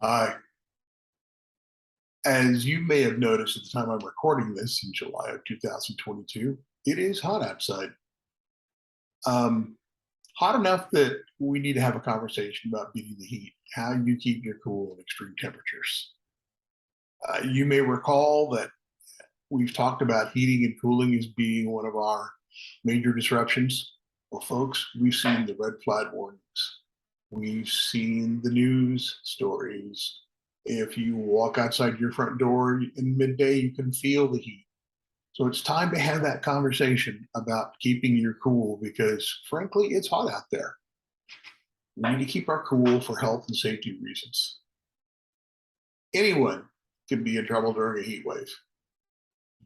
Hi. As you may have noticed at the time I'm recording this in July of 2022, it is hot outside. Um, Hot enough that we need to have a conversation about beating the heat, how you keep your cool in extreme temperatures. You may recall that we've talked about heating and cooling as being one of our major disruptions. Well, folks, we've seen the red flag warnings. We've seen the news stories. If you walk outside your front door in midday, you can feel the heat. So it's time to have that conversation about keeping your cool because, frankly, it's hot out there. We need to keep our cool for health and safety reasons. Anyone can be in trouble during a heat wave.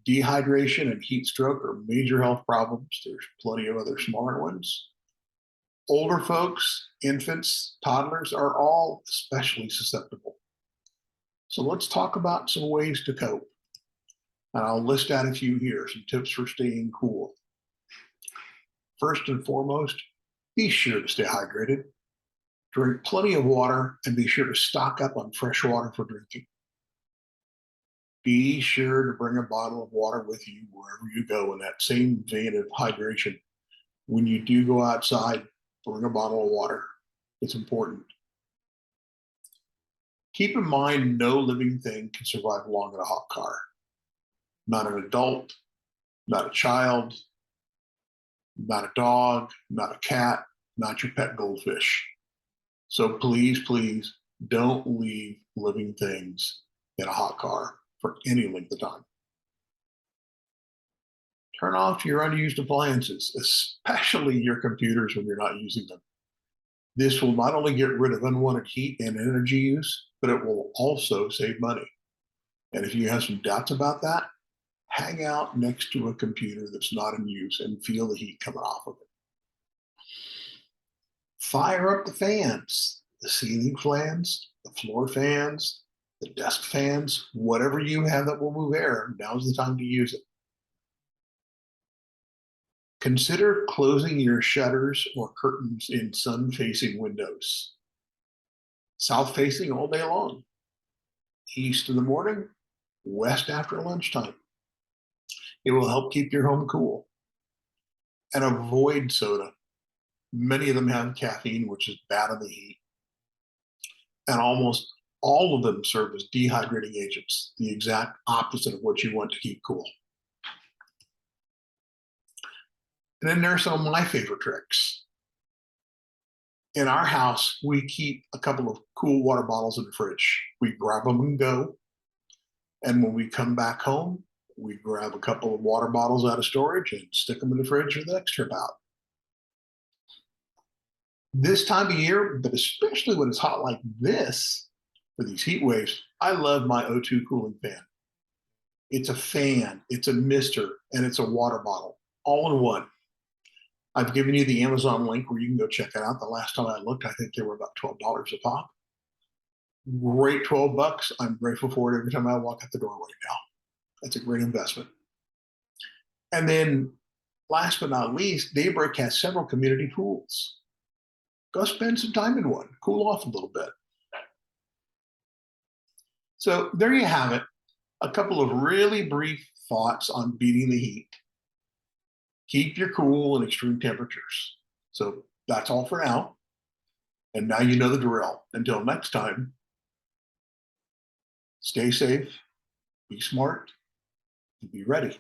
Dehydration and heat stroke are major health problems. There's plenty of other smaller ones. Older folks, infants, toddlers are all especially susceptible. So let's talk about some ways to cope. And I'll list out a few here, some tips for staying cool. First and foremost, be sure to stay hydrated. Drink plenty of water and be sure to stock up on fresh water for drinking. Be sure to bring a bottle of water with you wherever you go in that same vein of hydration. When you do go outside, bring a bottle of water. It's important. Keep in mind, no living thing can survive long in a hot car. Not an adult, not a child, not a dog, not a cat, not your pet goldfish. So please, please don't leave living things in a hot car for any length of time. Turn off your unused appliances, especially your computers when you're not using them. This will not only get rid of unwanted heat and energy use, but it will also save money. And if you have some doubts about that, hang out next to a computer that's not in use and feel the heat coming off of it. Fire up the fans, the ceiling fans, the floor fans, the desk fans, whatever you have that will move air. Now's the time to use it. Consider closing your shutters or curtains in sun facing windows. South facing all day long, east in the morning, west after lunchtime. It will help keep your home cool. And avoid soda. Many of them have caffeine, which is bad on the heat. And almost all of them serve as dehydrating agents, the exact opposite of what you want to keep cool. And then there are some of my favorite tricks. In our house, we keep a couple of cool water bottles in the fridge. We grab them and go. And when we come back home, we grab a couple of water bottles out of storage and stick them in the fridge for the next trip out. This time of year, but especially when it's hot like this for these heat waves, I love my O2 cooling fan. It's a fan, it's a mister, and it's a water bottle all in one. I've given you the Amazon link where you can go check it out. The last time I looked, I think they were about $12 a pop. Great 12 bucks. I'm grateful for it every time I walk out the door right now. That's a great investment. And then last but not least, Daybreak has several community pools. Go spend some time in one, cool off a little bit. So there you have it. A couple of really brief thoughts on beating the heat. Keep your cool in extreme temperatures. So that's all for now. And now you know the drill. Until next time, stay safe, be smart, and be ready.